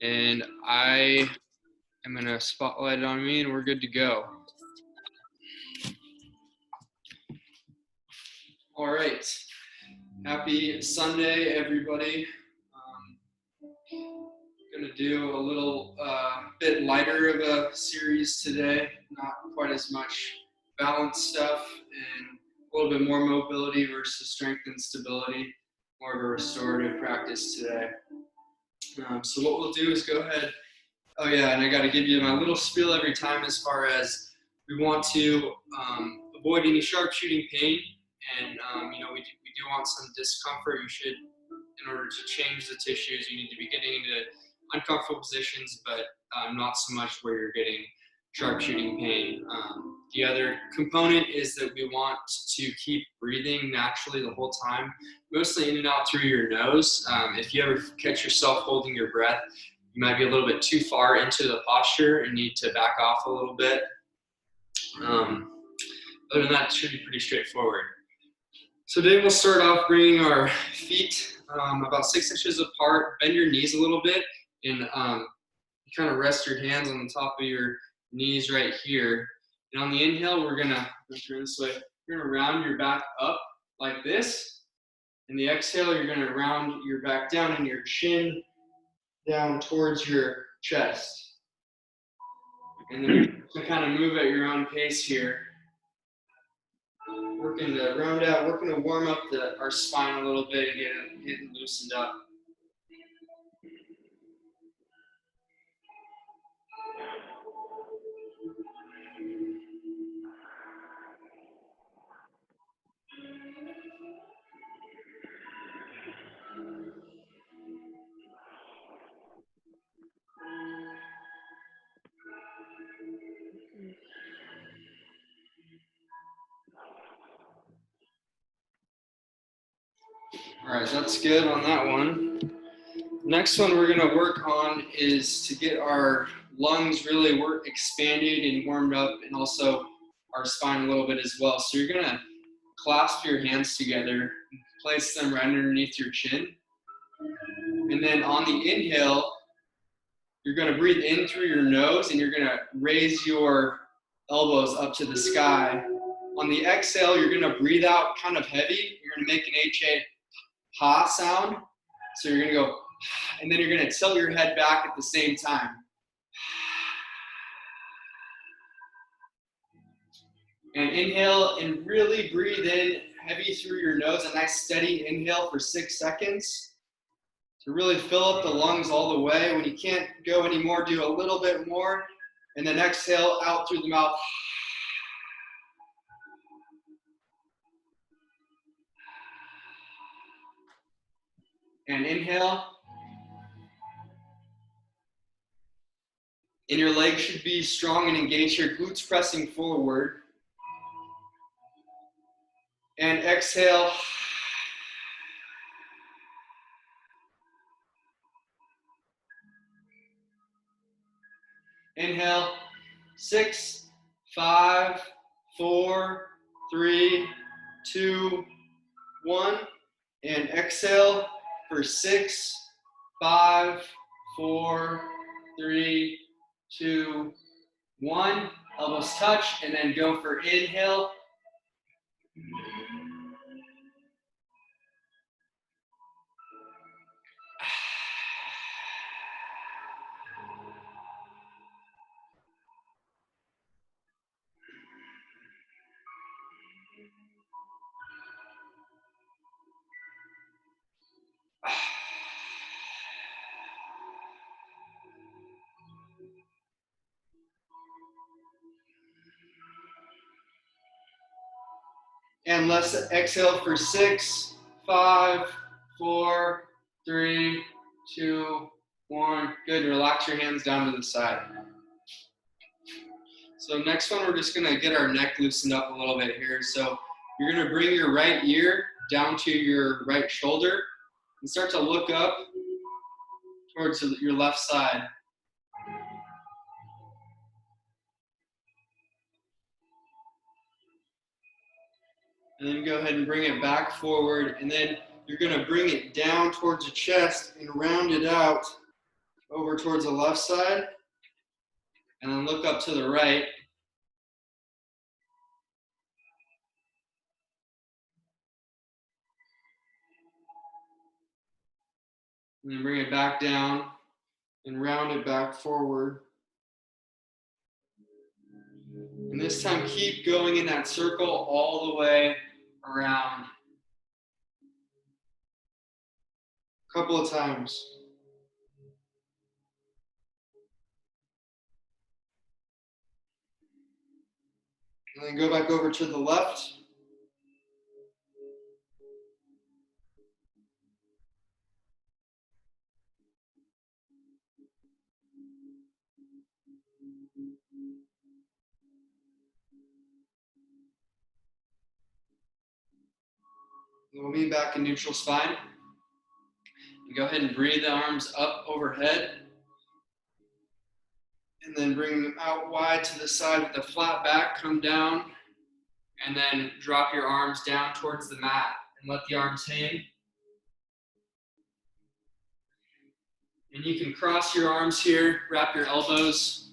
And I am going to spotlight it on me and we're good to go. All right. Happy Sunday, everybody. Going to do a little bit lighter of a series today. Not quite as much balance stuff and a little bit more mobility versus strength and stability. More of a restorative practice today. So what we'll do is go ahead. Oh yeah, and I got to give you my little spiel every time as far as we want to avoid any sharpshooting pain, and we do want some discomfort. You should, in order to change the tissues, you need to be getting into uncomfortable positions, but not so much where you're getting sharpshooting pain. The other component is that we want to keep breathing naturally the whole time, mostly in and out through your nose. If you ever catch yourself holding your breath, you might be a little bit too far into the posture and need to back off a little bit. Other than that, it should be pretty straightforward. So today we'll start off bringing our feet about 6 inches apart. Bend your knees a little bit and you kind of rest your hands on the top of your knees right here. And on the inhale, we're gonna turn this way. You're gonna round your back up like this. And the exhale, you're gonna round your back down and your chin down towards your chest. And then you're gonna kind of move at your own pace here. Working to round out, working to warm up our spine a little bit and get it loosened up. All right, that's good on that one. Next one we're going to work on is to get our lungs really expanded and warmed up, and also our spine a little bit as well. So you're going to clasp your hands together, place them right underneath your chin. And then on the inhale, you're going to breathe in through your nose and you're going to raise your elbows up to the sky. On the exhale, you're going to breathe out kind of heavy. You're going to make an H-A ha sound. So you're going to go, and then you're going to tilt your head back at the same time. And inhale and really breathe in heavy through your nose, a nice steady inhale for 6 seconds to really fill up the lungs all the way. When you can't go anymore, do a little bit more, and then exhale out through the mouth. And inhale. And your legs should be strong and engaged here, glutes pressing forward. And exhale. Inhale, 6, 5, 4, 3, 2, 1. And exhale for 6, 5, 4, 3, 2, 1. Elbows touch, and then go for inhale. And let's exhale for 6, 5, 4, 3, 2, 1. Good. Relax your hands down to the side. So next one, we're just going to get our neck loosened up a little bit here. So you're going to bring your right ear down to your right shoulder and start to look up towards your left side. And then go ahead and bring it back forward. And then you're going to bring it down towards the chest and round it out over towards the left side, and then look up to the right. And then bring it back down and round it back forward. And this time, keep going in that circle all the way around. A couple of times. And then go back over to the left. And we'll be back in neutral spine. And go ahead and breathe the arms up overhead. And then bring them out wide to the side with a flat back. Come down. And then drop your arms down towards the mat. And let the arms hang. And you can cross your arms here. Wrap your elbows.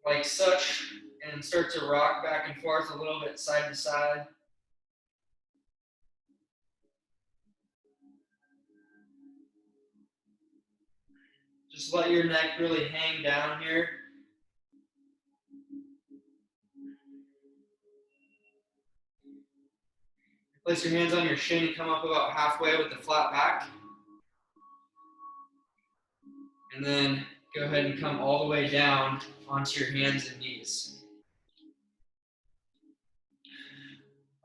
Like such. And start to rock back and forth a little bit side to side. Just let your neck really hang down here. Place your hands on your shin and come up about halfway with the flat back. And then go ahead and come all the way down onto your hands and knees.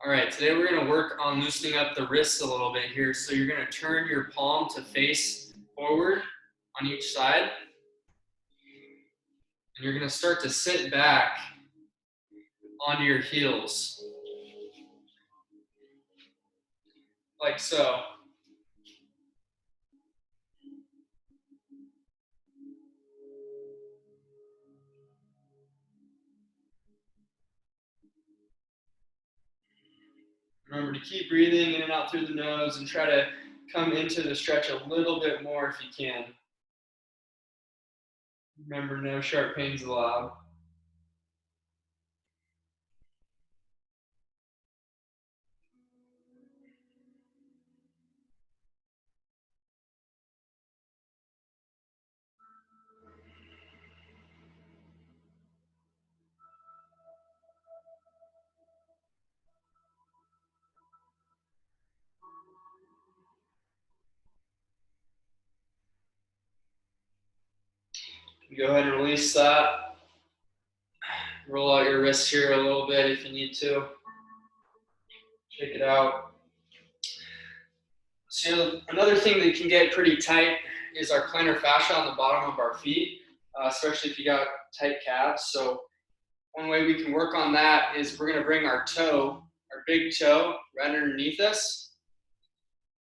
All right, today we're going to work on loosening up the wrists a little bit here. So you're going to turn your palm to face forward on each side. And you're going to start to sit back onto your heels. Like so. Remember to keep breathing in and out through the nose and try to come into the stretch a little bit more if you can. Remember, no sharp pains allowed. Go ahead and release that. Roll out your wrists here a little bit if you need to. Shake it out. So another thing that can get pretty tight is our plantar fascia on the bottom of our feet, especially if you got tight calves. So one way we can work on that is we're going to bring our toe, our big toe, right underneath us.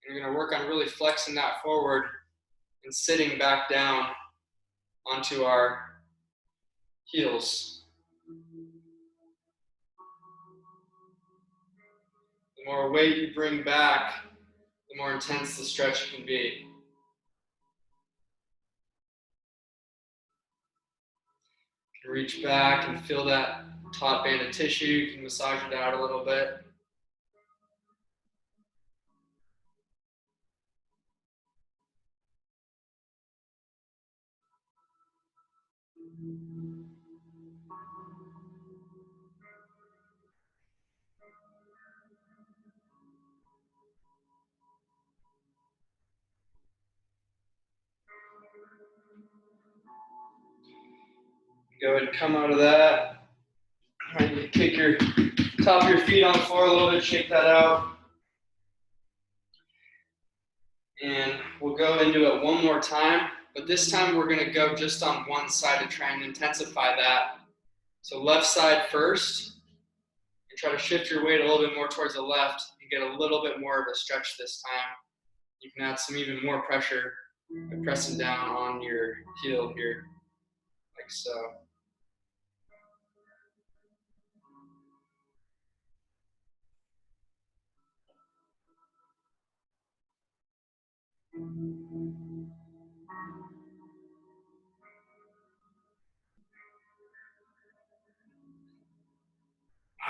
And we're going to work on really flexing that forward and sitting back down onto our heels. The more weight you bring back, the more intense the stretch can be. You can reach back and feel that taut band of tissue. You can massage it out a little bit. Go ahead and come out of that. Kick your top of your feet on the floor a little bit, shake that out. And we'll go into it one more time, but this time we're going to go just on one side to try and intensify that. So left side first, and try to shift your weight a little bit more towards the left and get a little bit more of a stretch this time. You can add some even more pressure by pressing down on your heel here, like so.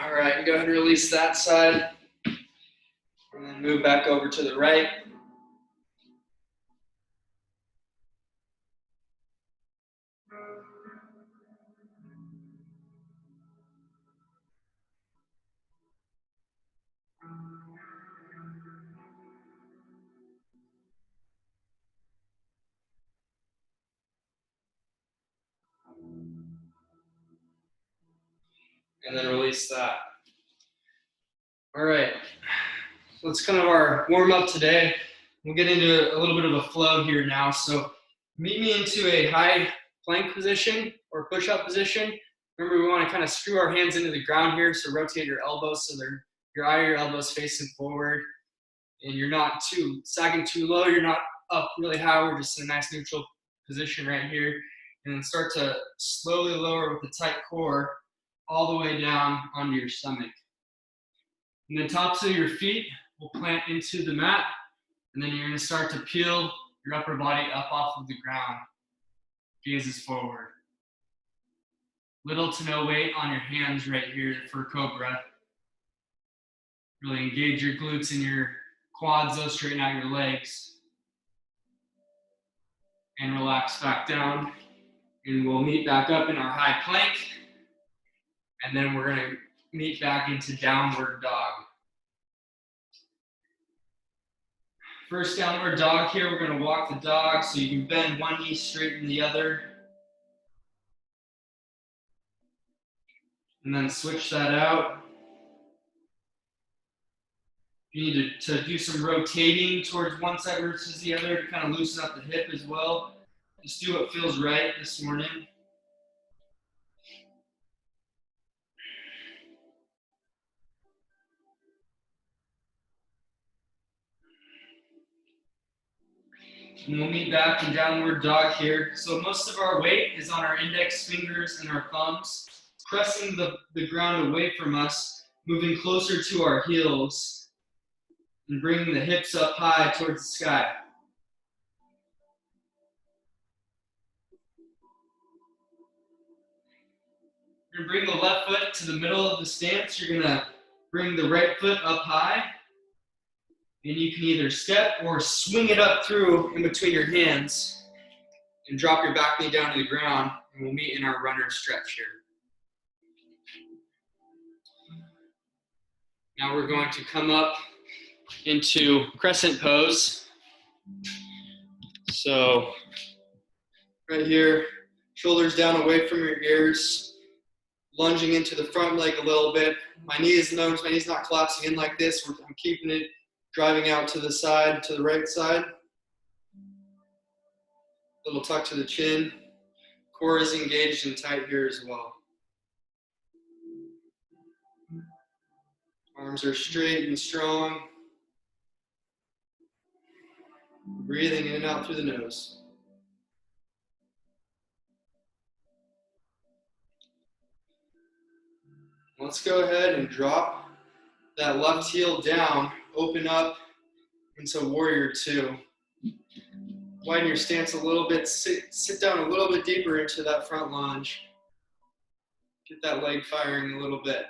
All right, go ahead and release that side. And then move back over to the right. And then release that. All right, so that's kind of our warm up today. We'll get into a little bit of a flow here now. So meet me into a high plank position or push-up position. Remember, we want to kind of screw our hands into the ground here. So rotate your elbows so your eye of your elbows facing forward. And you're not sagging too low. You're not up really high. We're just in a nice neutral position right here. And then start to slowly lower with a tight core all the way down onto your stomach. And the tops of your feet will plant into the mat, and then you're going to start to peel your upper body up off of the ground. Gazes forward. Little to no weight on your hands right here for Cobra. Really engage your glutes and your quads, though, straighten out your legs. And relax back down. And we'll meet back up in our high plank. And then we're going to meet back into downward dog. First downward dog here, we're going to walk the dog so you can bend one knee, straighten the other. And then switch that out. You need to do some rotating towards one side versus the other to kind of loosen up the hip as well. Just do what feels right this morning. And we'll meet back in downward dog here. So most of our weight is on our index fingers and our thumbs, pressing the ground away from us, moving closer to our heels, and bringing the hips up high towards the sky. You're going to bring the left foot to the middle of the stance. You're going to bring the right foot up high. And you can either step or swing it up through in between your hands and drop your back knee down to the ground. And we'll meet in our runner stretch here. Now we're going to come up into crescent pose. So right here, shoulders down away from your ears, lunging into the front leg a little bit. My knee's not collapsing in like this. I'm keeping it driving out to the side, to the right side. Little tuck to the chin. Core is engaged and tight here as well. Arms are straight and strong. Breathing in and out through the nose. Let's go ahead and drop that left heel down, open up into warrior two. Widen your stance a little bit, sit down a little bit deeper into that front lunge. Get that leg firing a little bit.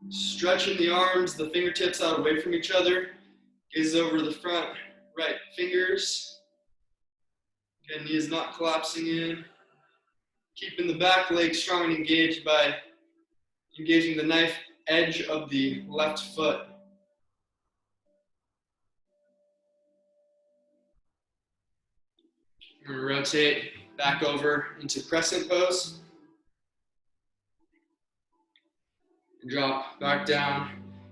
Stretching the arms, the fingertips out away from each other. Gaze over the front right fingers. Again, knee is not collapsing in. Keeping the back leg strong and engaged by engaging the knife edge of the left foot. We're going to rotate back over into crescent pose. And drop back down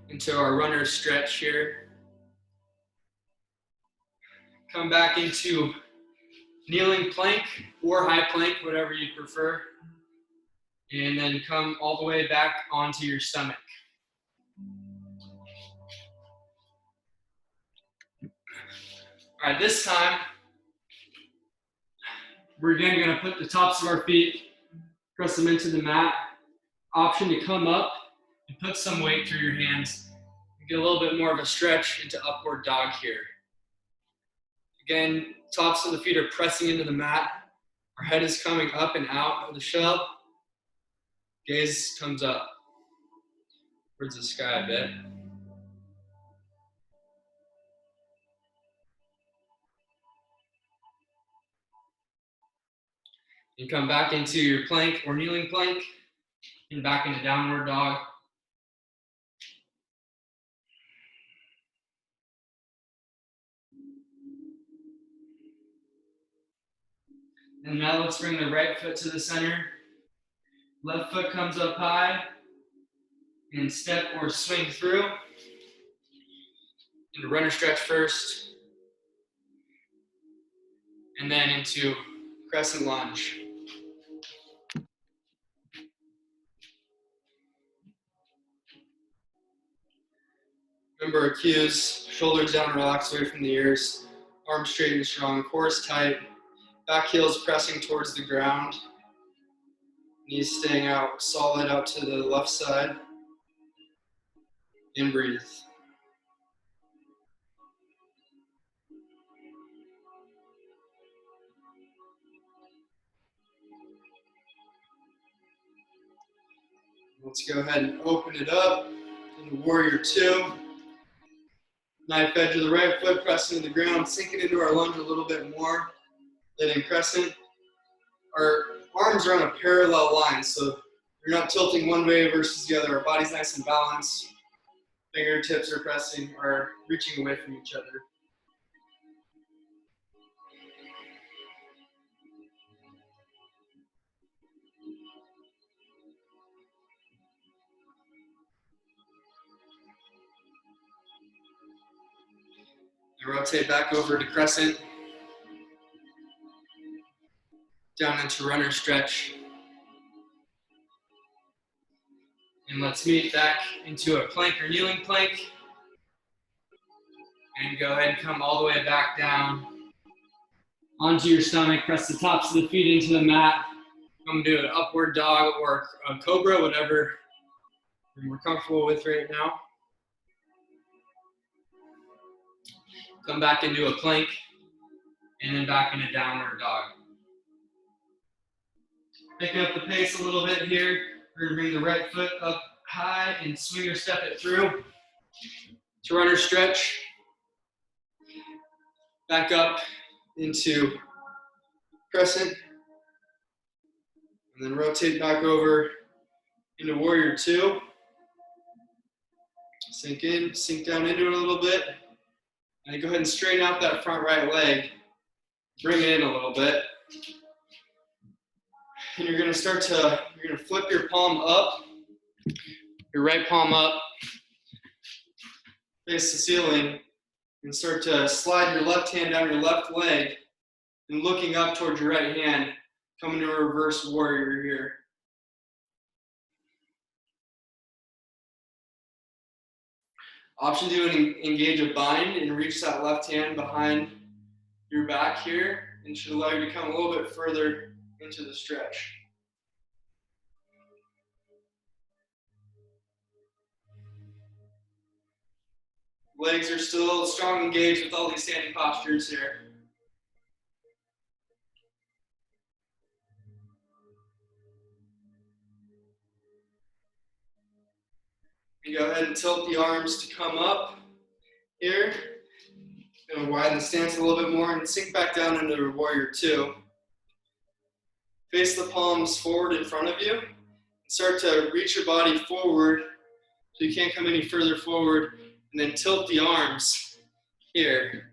into our runner stretch here. Come back into kneeling plank or high plank, whatever you prefer. And then come all the way back onto your stomach. All right, this time, we're again going to put the tops of our feet, press them into the mat. Option to come up and put some weight through your hands. Get a little bit more of a stretch into upward dog here. Again, tops of the feet are pressing into the mat. Our head is coming up and out of the shell. Gaze comes up towards the sky a bit. And come back into your plank or kneeling plank and back into downward dog. And now let's bring the right foot to the center. Left foot comes up high and step or swing through. Into runner stretch first. And then into crescent lunge. Remember our cues, shoulders down and relaxed away from the ears, arms straight and strong, core is tight, back heels pressing towards the ground, knees staying out solid out to the left side, and breathe. Let's go ahead and open it up into Warrior Two. Knife edge of the right foot pressing to the ground, sinking into our lunge a little bit more, then in crescent. Our arms are on a parallel line, so you're not tilting one way versus the other. Our body's nice and balanced. Fingertips are pressing or reaching away from each other. And rotate back over to crescent. Down into runner stretch. And let's meet back into a plank or kneeling plank. And go ahead and come all the way back down onto your stomach. Press the tops of the feet into the mat. Come to an upward dog or a cobra, whatever you're more comfortable with right now. Come back into a plank and then back into downward dog. Picking up the pace a little bit here. We're gonna bring the right foot up high and swing or step it through. To runner stretch. Back up into crescent. And then rotate back over into Warrior Two. Sink in, sink down into it a little bit. And then go ahead and straighten out that front right leg. Bring it in a little bit. And you're gonna flip your palm up, your right palm up, face the ceiling, and start to slide your left hand down your left leg and looking up towards your right hand, coming to a reverse warrior here. Option to engage a bind and reach that left hand behind your back here and should allow you to come a little bit further into the stretch. Legs are still strong engaged with all these standing postures here. You go ahead and tilt the arms to come up here. Gonna widen the stance a little bit more and sink back down into Warrior Two. Face the palms forward in front of you. Start to reach your body forward so you can't come any further forward, and then tilt the arms here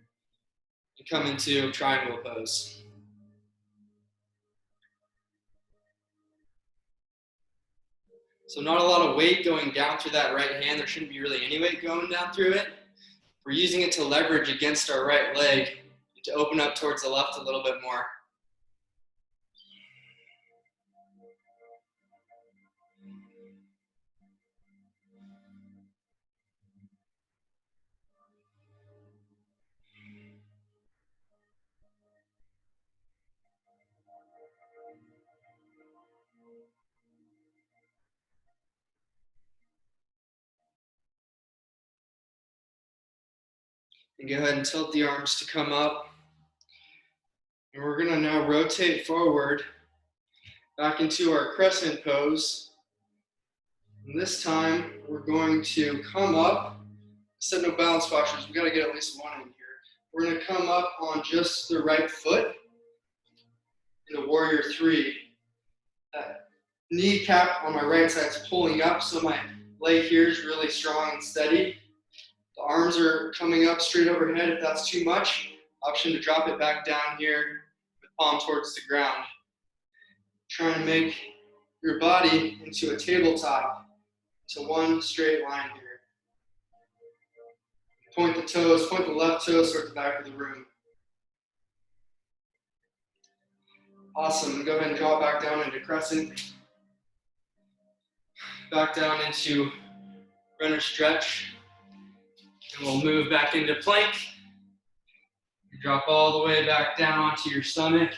and come into triangle pose. So not a lot of weight going down through that right hand. There shouldn't be really any weight going down through it. We're using it to leverage against our right leg to open up towards the left a little bit more. And go ahead and tilt the arms to come up. And we're gonna now rotate forward back into our crescent pose. And this time, we're going to come up. Set no balance postures. We got to get at least one in here. We're going to come up on just the right foot into warrior three. That kneecap on my right side is pulling up, so my leg here is really strong and steady. The arms are coming up straight overhead. If that's too much, option to drop it back down here with palm towards the ground. Trying to make your body into a tabletop, to one straight line here. Point the toes, point the left toes towards the back of the room. Awesome. Go ahead and draw back down into crescent. Back down into runner stretch. And we'll move back into plank. Drop all the way back down onto your stomach.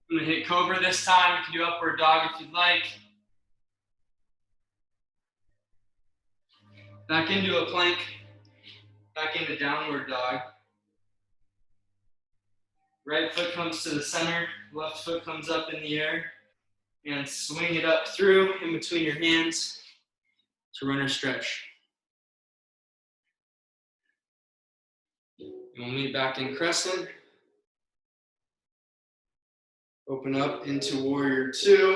I'm going to hit cobra this time. You can do upward dog if you'd like. Back into a plank. Back into downward dog. Right foot comes to the center. Left foot comes up in the air. And swing it up through in between your hands to runner stretch. And we'll meet back in crescent. Open up into warrior two.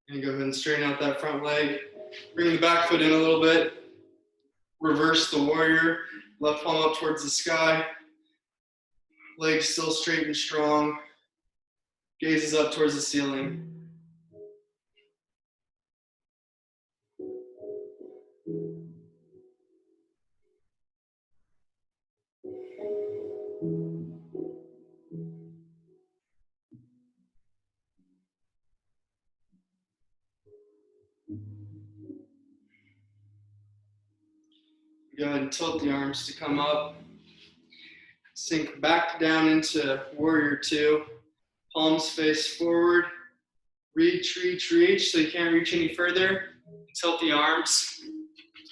And go ahead and straighten out that front leg. Bring the back foot in a little bit. Reverse the warrior. Left palm up towards the sky. Legs still straight and strong. Gaze is up towards the ceiling. Go ahead and tilt the arms to come up. Sink back down into warrior two. Palms face forward. Reach, reach, reach. So you can't reach any further. Tilt the arms.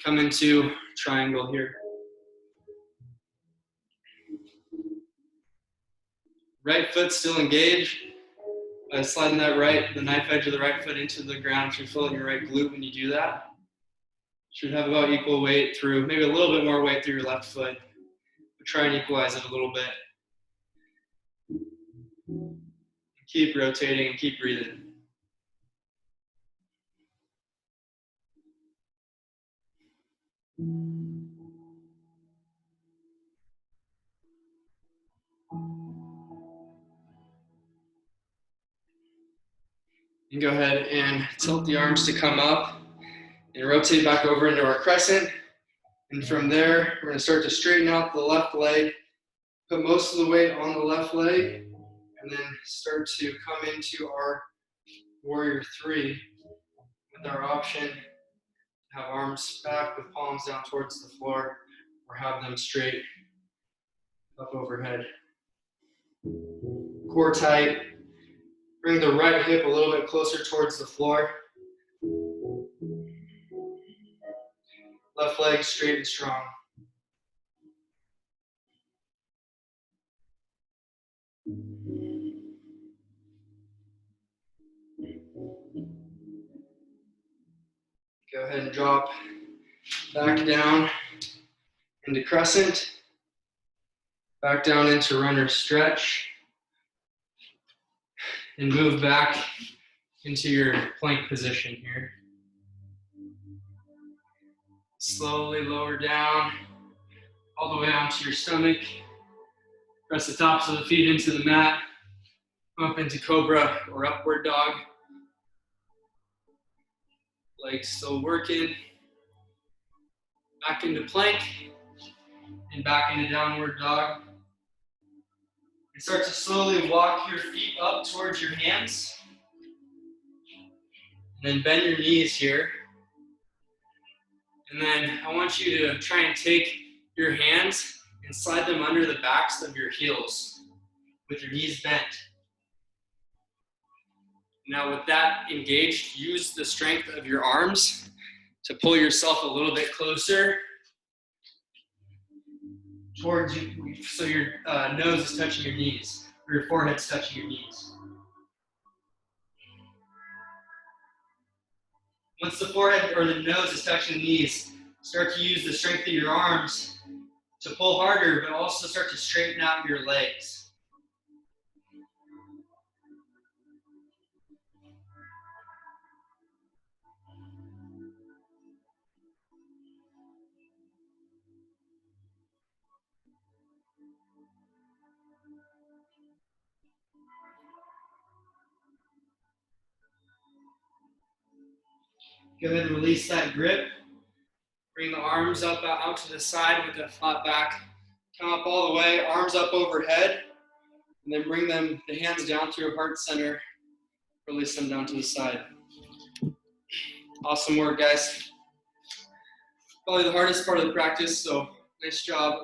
Come into triangle here. Right foot still engaged. Sliding the knife edge of the right foot into the ground. You're filling your right glute when you do that. Should have about equal weight through, maybe a little bit more weight through your left foot. But try and equalize it a little bit. Keep rotating and keep breathing. And go ahead and tilt the arms to come up and rotate back over into our crescent. And from there, we're going to start to straighten out the left leg, put most of the weight on the left leg, and then start to come into our warrior three with our option to have arms back with palms down towards the floor or have them straight up overhead. Core tight. Bring the right hip a little bit closer towards the floor. Left leg straight and strong. Go ahead and drop back down into crescent. Back down into runner stretch. And move back into your plank position here. Slowly lower down all the way onto your stomach. Press the tops of the feet into the mat. Up into cobra or upward dog. Legs still working. Back into plank and back into downward dog. And start to slowly walk your feet up towards your hands. And then bend your knees here. And then I want you to try and take your hands and slide them under the backs of your heels with your knees bent. Now with that engaged, use the strength of your arms to pull yourself a little bit closer towards you, so your nose is touching your knees, or your forehead's touching your knees. Once the forehead or the nose is touching the knees, start to use the strength of your arms to pull harder, but also start to straighten out your legs. Go ahead and release that grip. Bring the arms up out to the side with a flat back. Come up all the way, arms up overhead, and then bring the hands down through heart center. Release them down to the side. Awesome work, guys. Probably the hardest part of the practice, so nice job.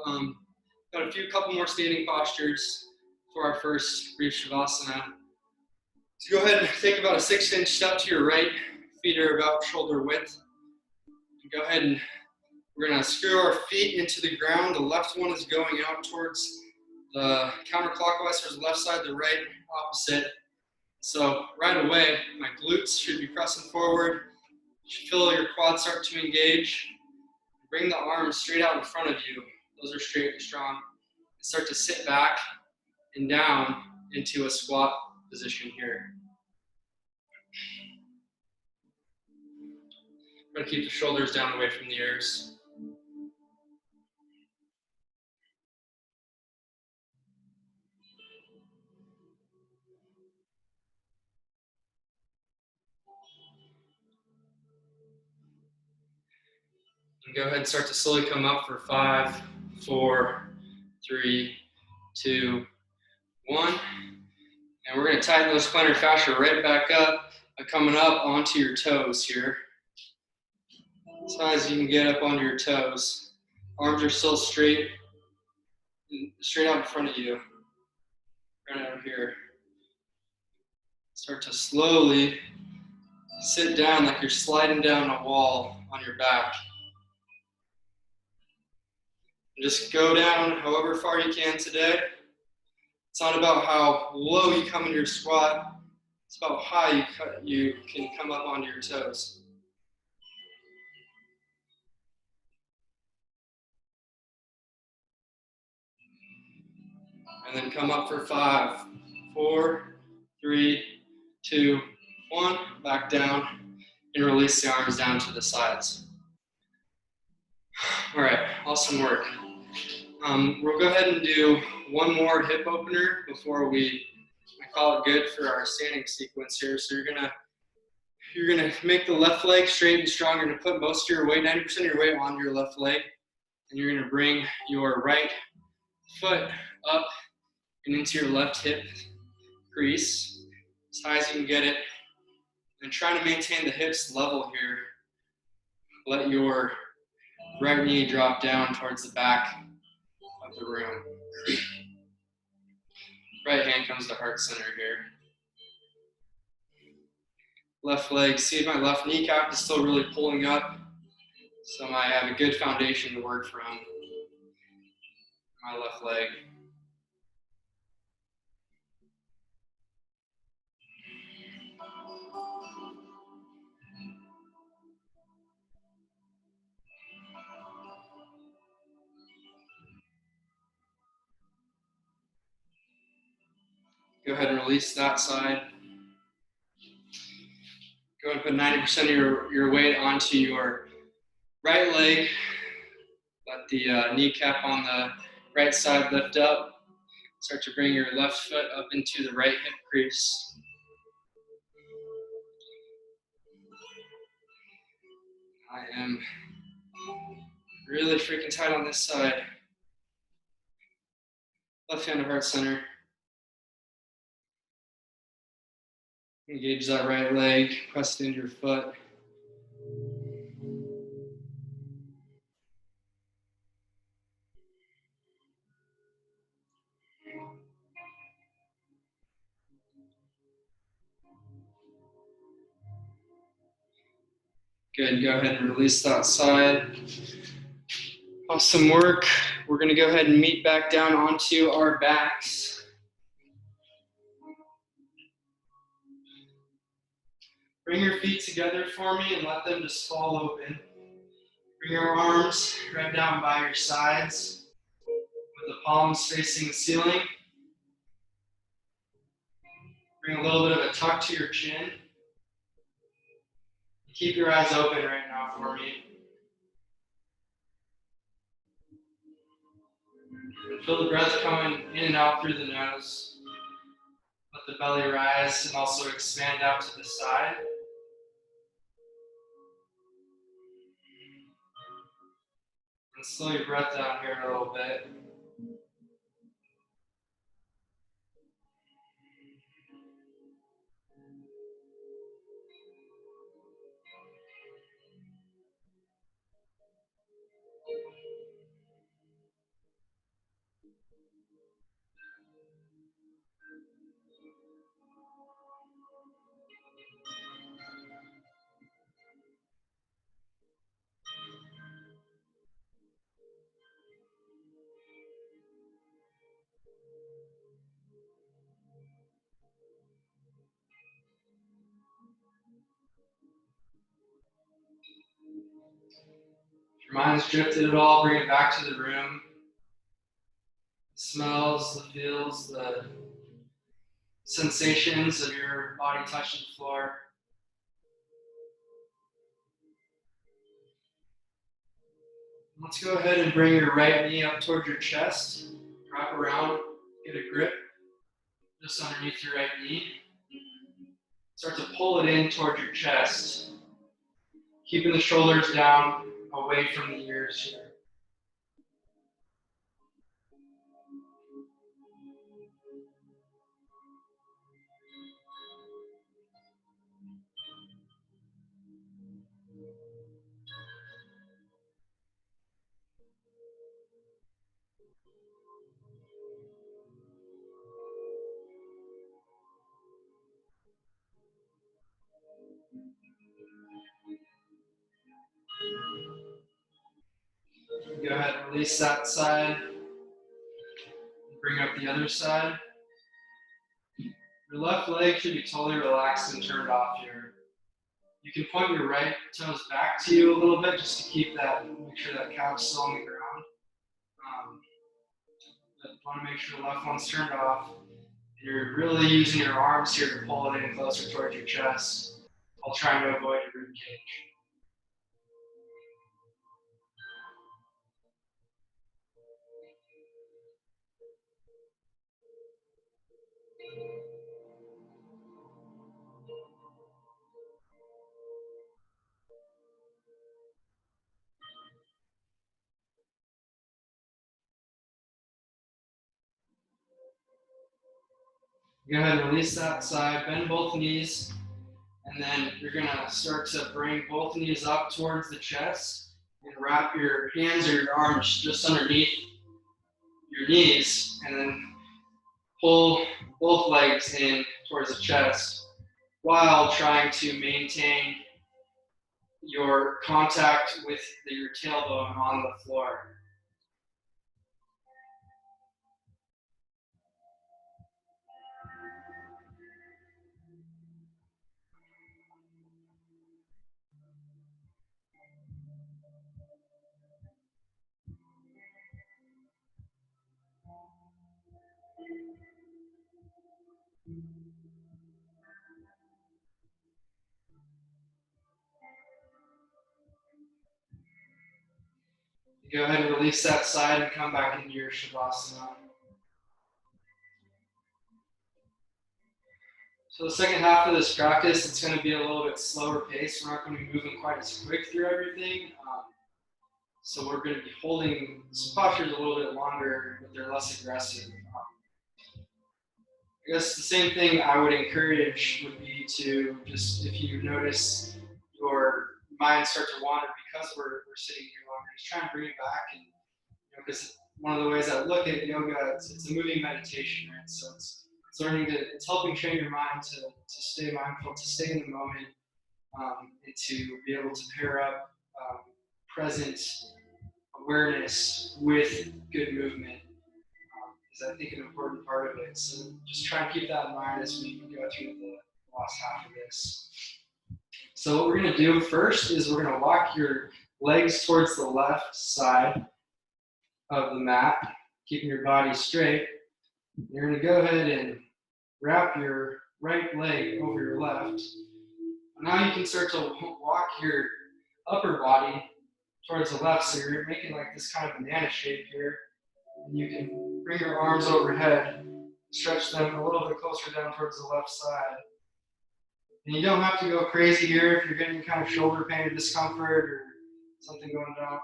Got couple more standing postures for our first brief Shavasana. So go ahead and take about a 6-inch step to your right. Feet are about shoulder width. Go ahead and we're going to screw our feet into the ground. The left one is going out towards the counterclockwise, so the left side, the right opposite. So right away, my glutes should be pressing forward. You should feel your quads start to engage. Bring the arms straight out in front of you. Those are straight and strong. Start to sit back and down into a squat position here. Try to keep the shoulders down away from the ears. And go ahead and start to slowly come up for 5, 4, 3, 2, 1. And we're going to tighten those plantar fascia right back up by coming up onto your toes here. As high as you can get up onto your toes. Arms are still straight out in front of you. Right out here. Start to slowly sit down like you're sliding down a wall on your back. And just go down however far you can today. It's not about how low you come into your squat. It's about how you can come up onto your toes. And then come up for 5, 4, 3, 2, 1. Back down and release the arms down to the sides. All right, awesome work. We'll go ahead and do one more hip opener before we call it good for our standing sequence here. So you're gonna make the left leg straight and strong. You're gonna put most of your weight, 90% of your weight, on your left leg, and you're gonna bring your right foot up and into your left hip crease as high as you can get it, and trying to maintain the hips level here. Let your right knee drop down towards the back of the room. Right hand comes to heart center here. Left leg, see if my left kneecap is still really pulling up, so I have a good foundation to work from. My left leg. Go ahead and release that side. Go ahead and put 90% of your weight onto your right leg. Let the kneecap on the right side lift up. Start to bring your left foot up into the right hip crease. I am really freaking tight on this side. Left hand to heart center. Engage that right leg, press it into your foot. Good, go ahead and release that side. Awesome work. We're going to go ahead and meet back down onto our backs. Bring your feet together for me and let them just fall open. Bring your arms right down by your sides with the palms facing the ceiling. Bring a little bit of a tuck to your chin. Keep your eyes open right now for me. And feel the breath coming in and out through the nose. Let the belly rise and also expand out to the side. And slow your breath down here a little bit. If your mind's drifted at all, bring it back to the room. The smells, the feels, the sensations of your body touching the floor. Let's go ahead and bring your right knee up towards your chest. Wrap around, get a grip just underneath your right knee. Start to pull it in towards your chest, keeping the shoulders down, away from the ears here. Go ahead and release that side. Bring up the other side. Your left leg should be totally relaxed and turned off here. You can point your right toes back to you a little bit just to keep that, make sure that calf's still on the ground. But you want to make sure the left one's turned off. You're really using your arms here to pull it in closer towards your chest while trying to avoid your rib cage. Go ahead and release that side, bend both knees, and then you're gonna start to bring both knees up towards the chest and wrap your hands or your arms just underneath your knees, and then pull both legs in towards the chest while trying to maintain your contact with your tailbone on the floor. Go ahead and release that side and come back into your Shavasana. So the second half of this practice, it's going to be a little bit slower pace. We're not going to be moving quite as quick through everything. So we're going to be holding some postures a little bit longer, but they're less aggressive. I guess the same thing I would encourage would be to just, if you notice your mind start to wander because we're sitting here longer, just try and bring it back. And because one of the ways I look at yoga, it's a moving meditation, right? So it's helping train your mind to stay mindful, to stay in the moment, and to be able to pair up present awareness with good movement is, I think, an important part of it. So just try and keep that in mind as we go through the last half of this. So what we're going to do first is we're going to walk your legs towards the left side of the mat, keeping your body straight. You're going to go ahead and wrap your right leg over your left. Now you can start to walk your upper body towards the left, so you're making like this kind of banana shape here. And you can bring your arms overhead, stretch them a little bit closer down towards the left side. And you don't have to go crazy here if you're getting kind of shoulder pain or discomfort or something going down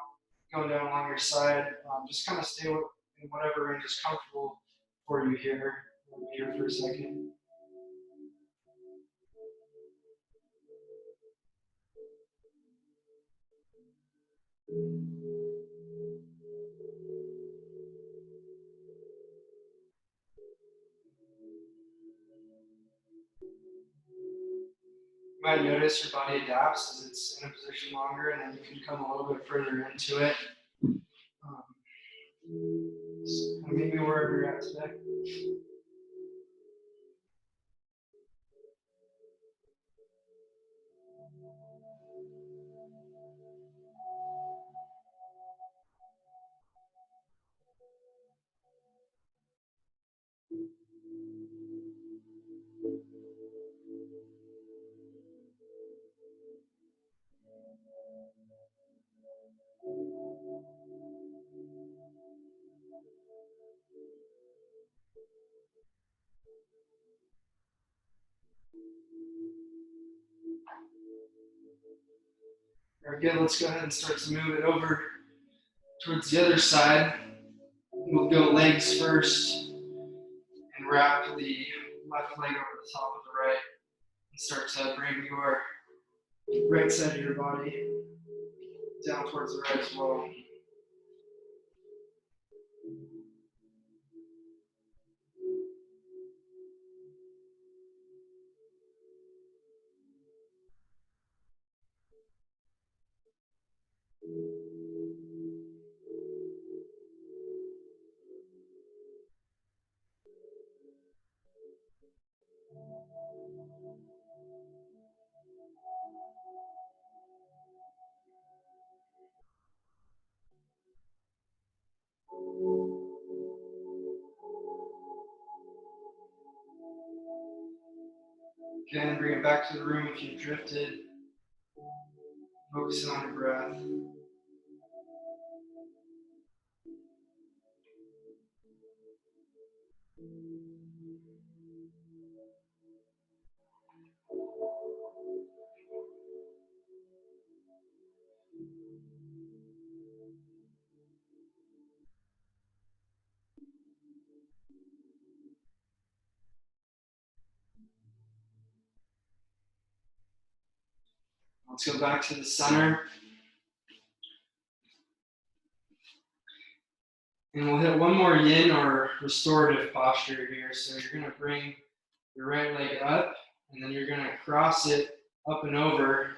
along your side. Just kind of stay in whatever range is comfortable for you here. We'll be here for a second. You might notice your body adapts as it's in a position longer, and then you can come a little bit further into it. Maybe wherever you're at today. All right, good. Let's go ahead and start to move it over towards the other side. We'll go legs first and wrap the left leg over the top of the right and start to bring your right side of your body down towards the right as well. Again, bring it back to the room if you've drifted. Focusing on your breath. Let's go back to the center. And we'll hit one more yin or restorative posture here. So you're going to bring your right leg up, and then you're going to cross it up and over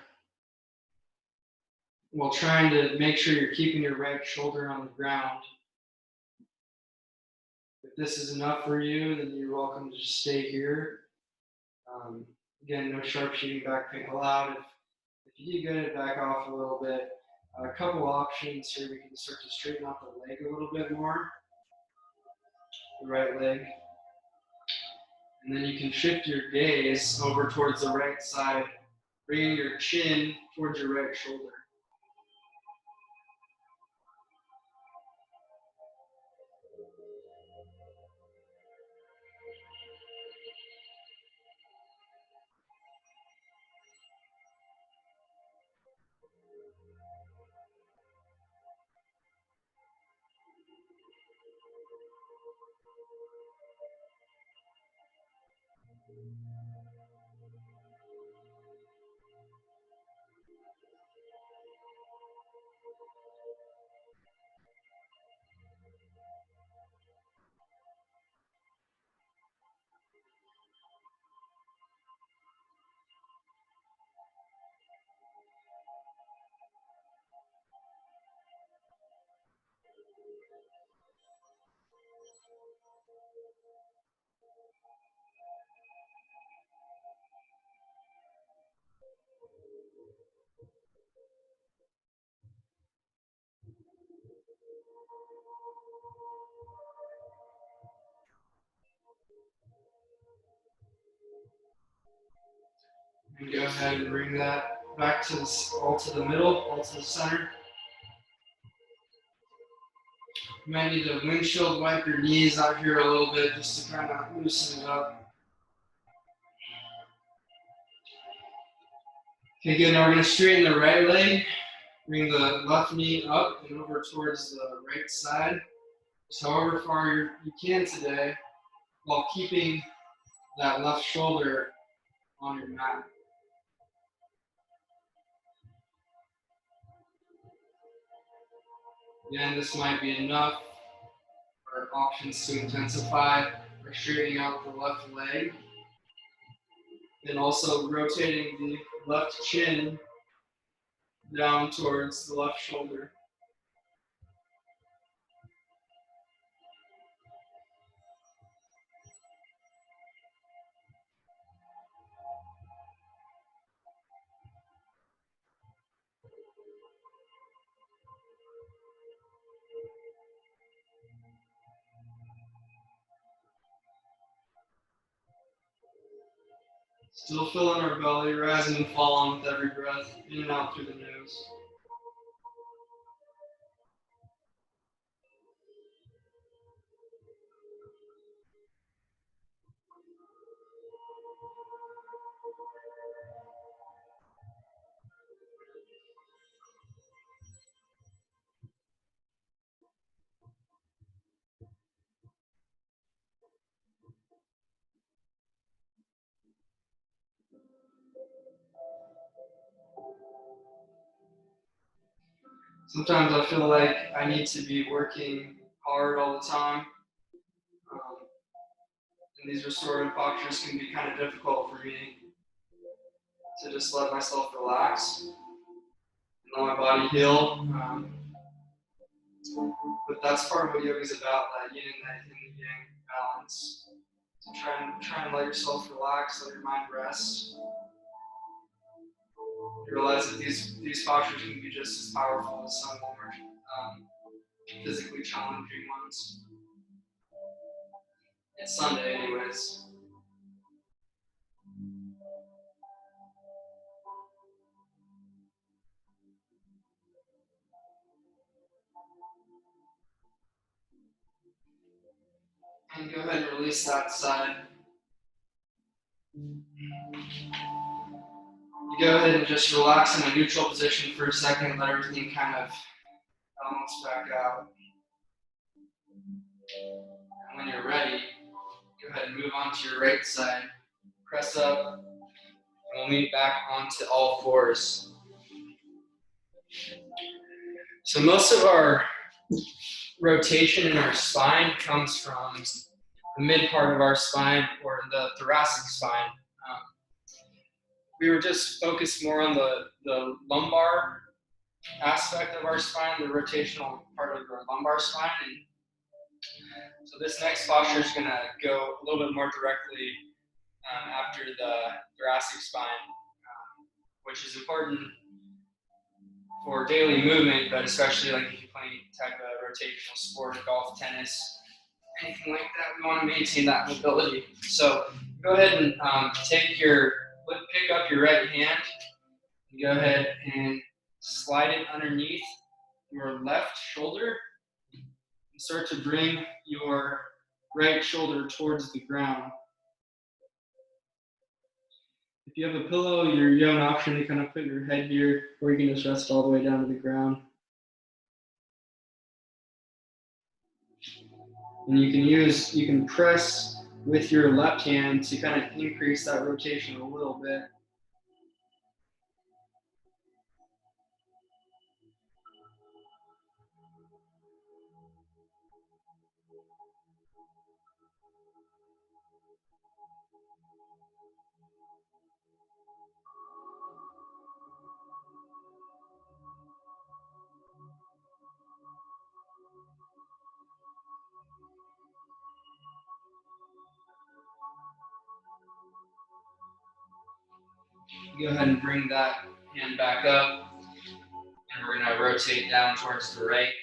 while trying to make sure you're keeping your right shoulder on the ground. If this is enough for you, then you're welcome to just stay here. Again, no sharpshooting back pain allowed. If you do get it, back off a little bit. A couple options here. We can start to straighten out the leg a little bit more, the right leg. And then you can shift your gaze over towards the right side, bringing your chin towards your right shoulder. And go ahead and bring that back to all to the middle, all to the center. You might need to windshield wipe your knees out here a little bit just to kind of loosen it up. Okay, good. Now we're going to straighten the right leg. Bring the left knee up and over towards the right side. Just however far you can today, while keeping that left shoulder on your mat. Again, this might be enough for options to intensify or straightening out the left leg. And also rotating the left chin down towards the left shoulder. Still filling our belly, rising and falling with every breath, in and out through the nose. Sometimes I feel like I need to be working hard all the time. And these restorative postures can be kind of difficult for me to just let myself relax and let my body heal. But that's part of what yoga is about, that yin and yang balance. So try and let yourself relax, let your mind rest. You realize that these postures can be just as powerful as some more physically challenging ones. It's Sunday anyways. And go ahead and release that side. You go ahead and just relax in a neutral position for a second, let everything kind of balance back out. And when you're ready, go ahead and move on to your right side. Press up, and we'll meet back onto all fours. So most of our rotation in our spine comes from the mid part of our spine or the thoracic spine. We were just focused more on the lumbar aspect of our spine, the rotational part of our lumbar spine. And so this next posture is going to go a little bit more directly after the thoracic spine, which is important for daily movement, but especially like if you're playing type of rotational sport, golf, tennis, anything like that, we want to maintain that mobility. So go ahead and pick up your right hand, and go ahead and slide it underneath your left shoulder, and start to bring your right shoulder towards the ground. If you have a pillow, you have an option to kind of put your head here, or you can just rest all the way down to the ground. And you can press with your left hand to kind of increase that rotation a little bit. Go ahead and bring that hand back up, and we're going to rotate down towards the right.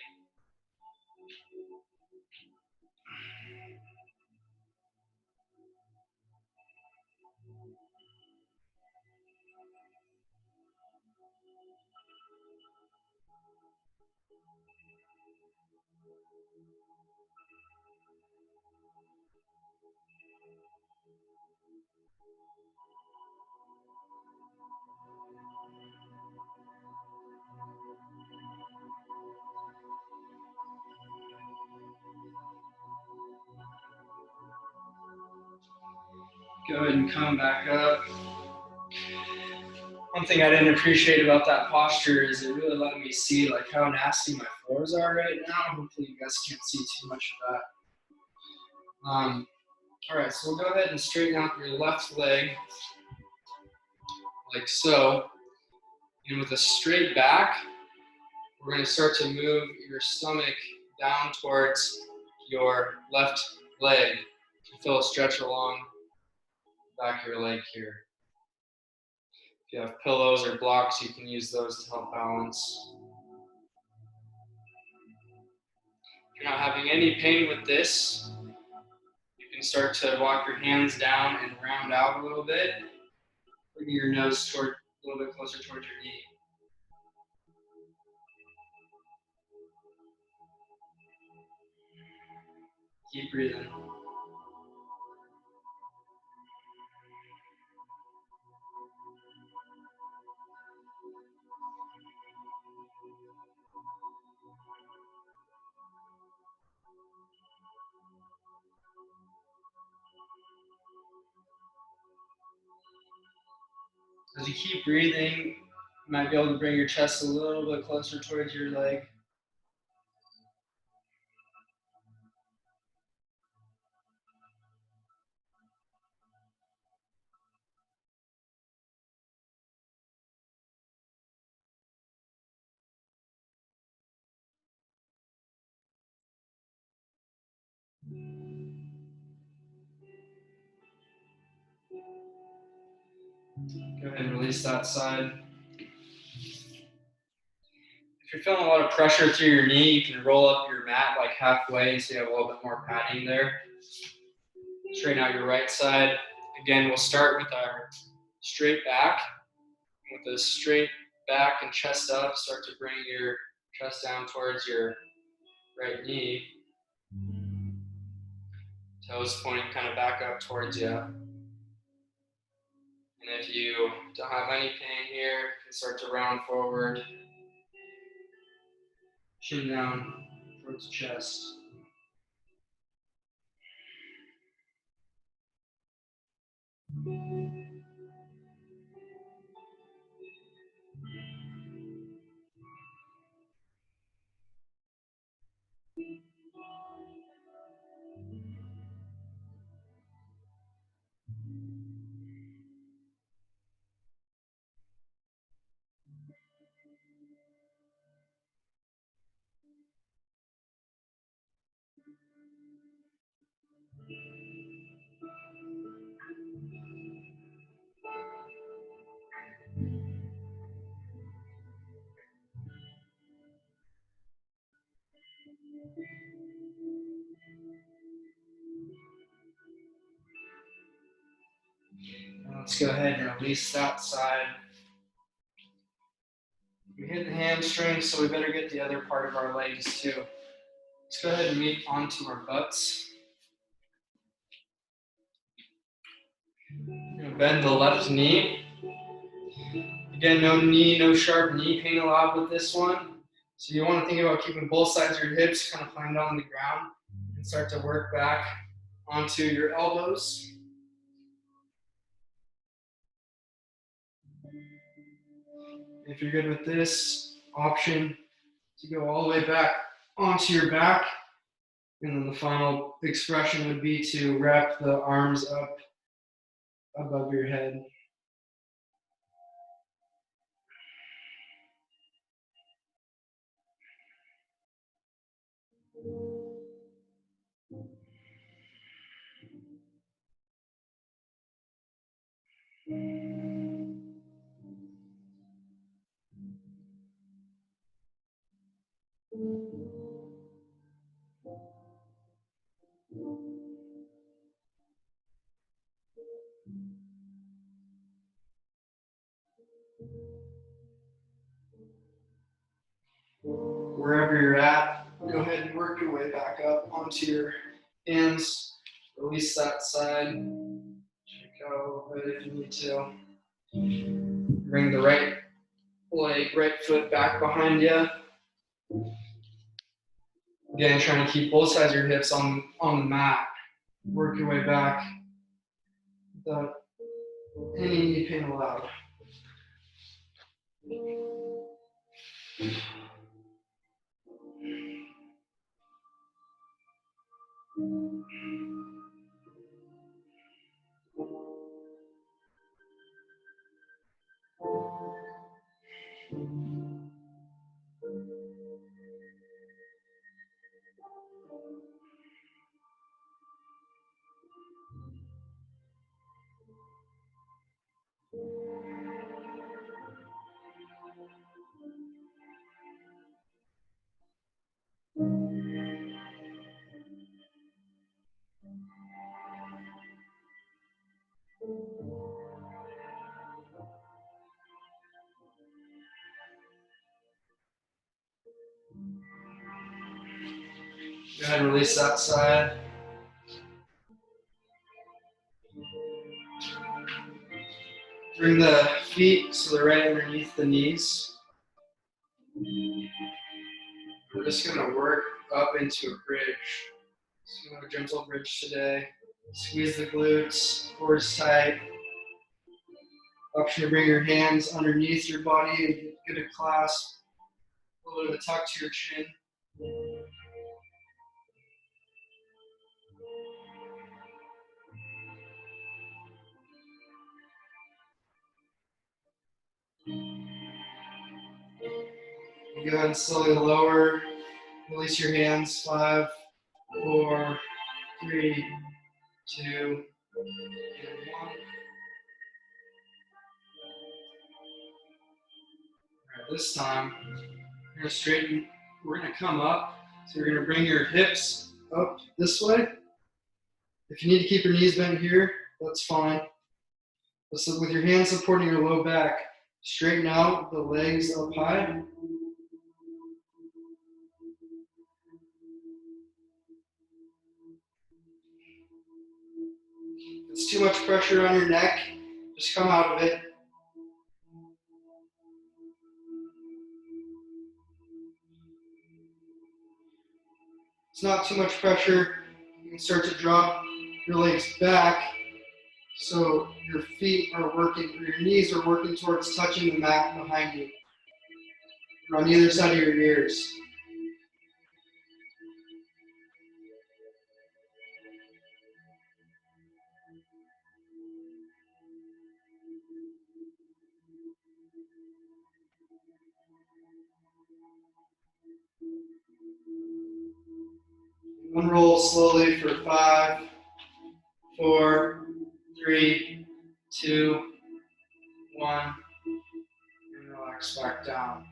Go ahead and come back up. One thing I didn't appreciate about that posture is it really let me see like how nasty my floors are right now. Hopefully you guys can't see too much of that. All right, so we'll go ahead and straighten out your left leg like so. And with a straight back, we're going to start to move your stomach down towards your left leg. You feel a stretch along the back of your leg here. If you have pillows or blocks, you can use those to help balance. If you're not having any pain with this, you can start to walk your hands down and round out a little bit, bringing your nose toward a little bit closer towards your knee. Keep breathing. As you keep breathing, you might be able to bring your chest a little bit closer towards your leg. Go ahead and release that side. If you're feeling a lot of pressure through your knee, you can roll up your mat like halfway so you have a little bit more padding there. Straighten out your right side. Again, we'll start with our straight back. With a straight back and chest up, start to bring your chest down towards your right knee. Toes pointing kind of back up towards you. And if you don't have any pain here, you can start to round forward. Chin down towards the chest. Now let's go ahead and release that side. We hit the hamstrings, so we better get the other part of our legs too. Let's go ahead and meet onto our butts. Bend the left knee. Again, no sharp knee pain allowed with this one. So you want to think about keeping both sides of your hips kind of planted on the ground and start to work back onto your elbows. If you're good with this option, to go all the way back onto your back. And then the final expression would be to wrap the arms up above your head. Wherever you're at, go ahead and work your way back up onto your hands. Release that side. Check out a little bit if you need to. Bring the right leg, right foot back behind you. Again, trying to keep both sides of your hips on the mat. Work your way back without any knee pain allowed. Go ahead and release that side. Bring the feet so they're right underneath the knees. We're just going to work up into a bridge. So a gentle bridge today. Squeeze the glutes, core's tight. Option to bring your hands underneath your body and get a clasp. A little bit of a tuck to your chin. Go ahead and slowly lower. Release your hands. 5, 4, 3, 2, and 1. All right, this time, we're going to straighten. We're going to come up. So you're going to bring your hips up this way. If you need to keep your knees bent here, that's fine. But so with your hands supporting your low back, straighten out the legs up high. If it's too much pressure on your neck, just come out of it. It's not too much pressure. You can start to drop your legs back so your feet are working, or your knees are working towards touching the mat behind you. Or on either side of your ears. Unroll slowly for 5, 4, 3, 2, 1, and relax back down.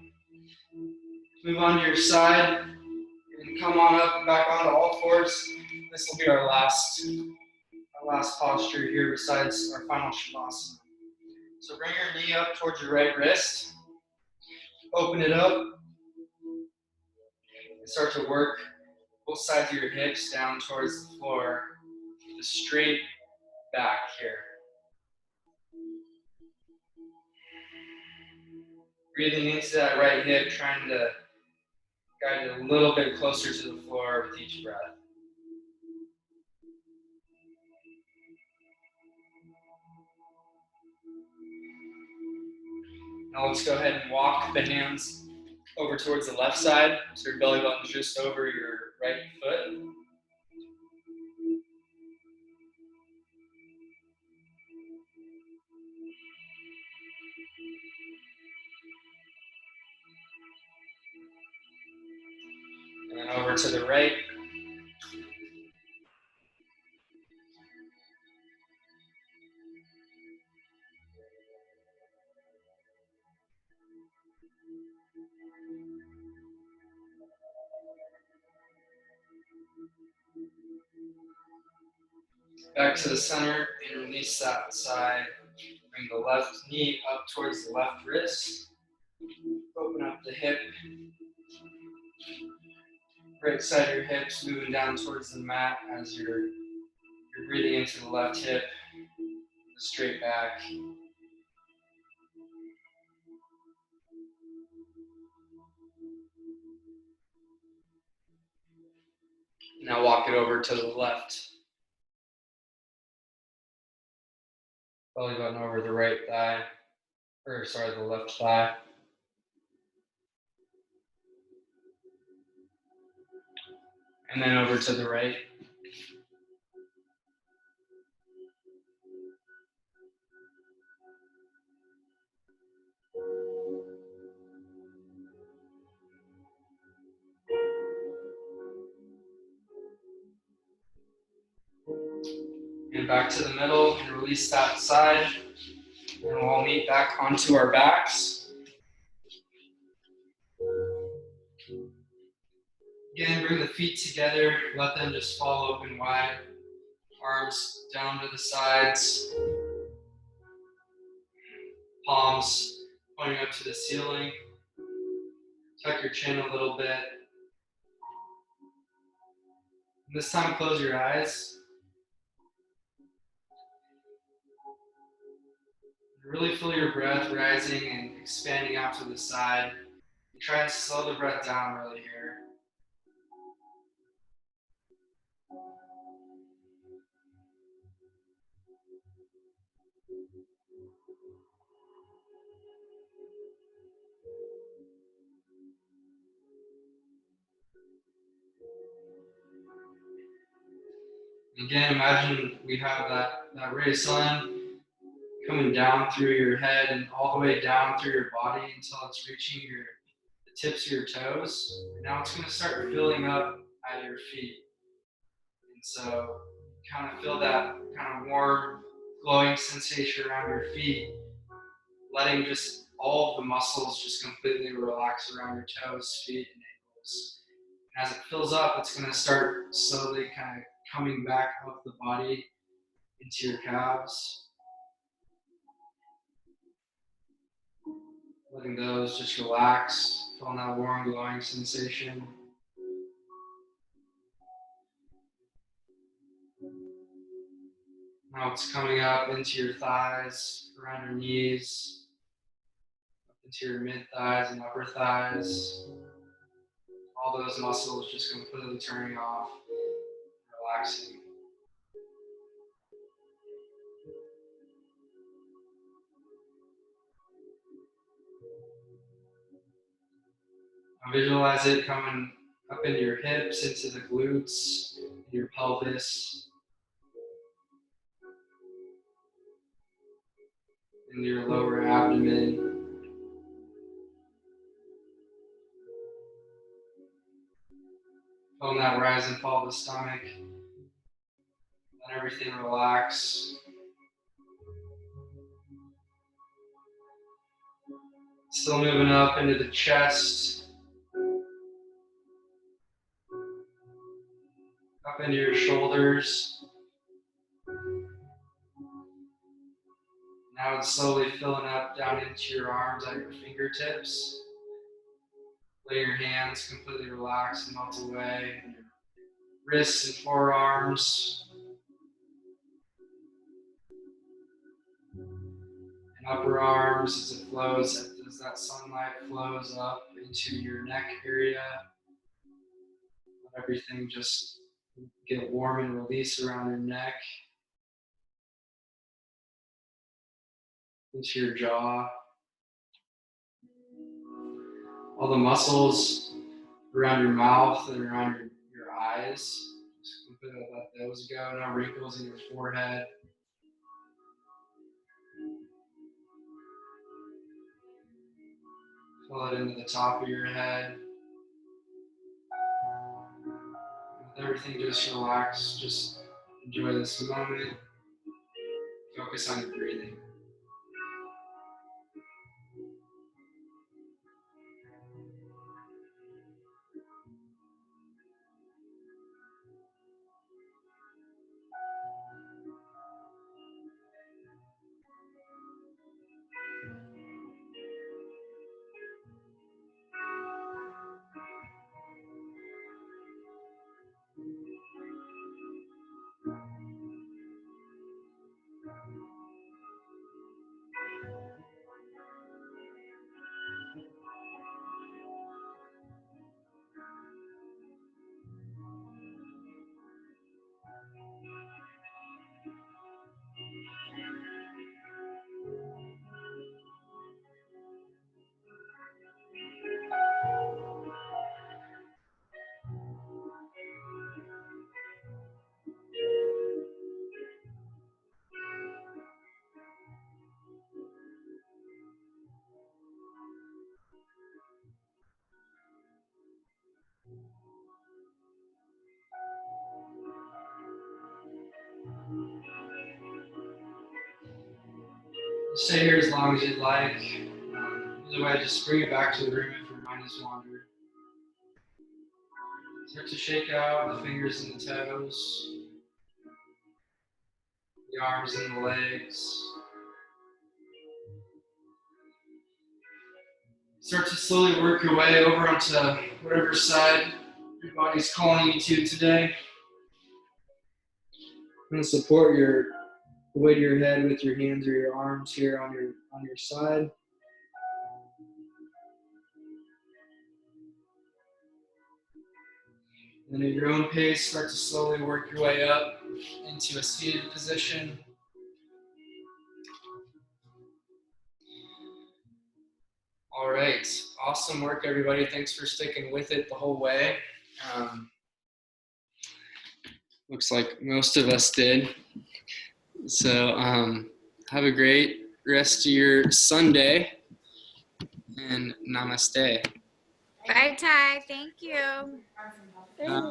Move on to your side and come on up back onto all fours. This will be our last posture here besides our final Shavasana. So bring your knee up towards your right wrist. Open it up and start to work both sides of your hips down towards the floor. Just straight back here. Breathing into that right hip, trying to guide it a little bit closer to the floor with each breath. Now let's go ahead and walk the hands over towards the left side, so your belly button's just over your right foot. And then over to the right. Back to the center and release that side. Bring the left knee up towards the left wrist. Open up the hip. Right side of your hips moving down towards the mat as you're breathing into the left hip, the straight back. Now walk it over to the left. Belly button over the right thigh, the left thigh. And then over to the right. And back to the middle and release that side. And we'll meet back onto our backs. Again, bring the feet together. Let them just fall open wide. Arms down to the sides. Palms pointing up to the ceiling. Tuck your chin a little bit. And this time, close your eyes. Really feel your breath rising and expanding out to the side. Try and slow the breath down really here. Again, imagine we have that ray of sun coming down through your head and all the way down through your body until it's reaching the tips of your toes. And now it's going to start filling up at your feet. And so kind of feel that kind of warm, glowing sensation around your feet, letting just all of the muscles just completely relax around your toes, feet, and ankles. And as it fills up, it's going to start slowly kind of coming back up the body into your calves. Letting those just relax, feeling that warm, glowing sensation. Now it's coming up into your thighs, around your knees, up into your mid-thighs and upper thighs. All those muscles just completely turning off, relaxing. Now visualize it coming up into your hips, into the glutes, your pelvis, into your lower abdomen. Feeling that rise and fall of the stomach. Let everything relax. Still moving up into the chest, up into your shoulders. Now it's slowly filling up down into your arms at your fingertips. Letting your hands completely relax and melt away. Your wrists and forearms. And upper arms as it flows, as that sunlight flows up into your neck area. Let everything just get warm and release around your neck. Into your jaw. All the muscles around your mouth and around your eyes. Just completely let those go. No wrinkles in your forehead. Pull it into the top of your head. Let everything just relax. Just enjoy this moment. Focus on your breathing. Stay here as long as you'd like. Either way, just bring it back to the room if your mind has wandered. Start to shake out the fingers and the toes, the arms and the legs. Start to slowly work your way over onto whatever side your body's calling you to today. I'm going to support the weight of your head with your hands or your arms here on your side. And at your own pace, start to slowly work your way up into a seated position. All right, awesome work, everybody. Thanks for sticking with it the whole way. Looks like most of us did. So have a great rest of your Sunday, and namaste. Bye, Ty. Thank you.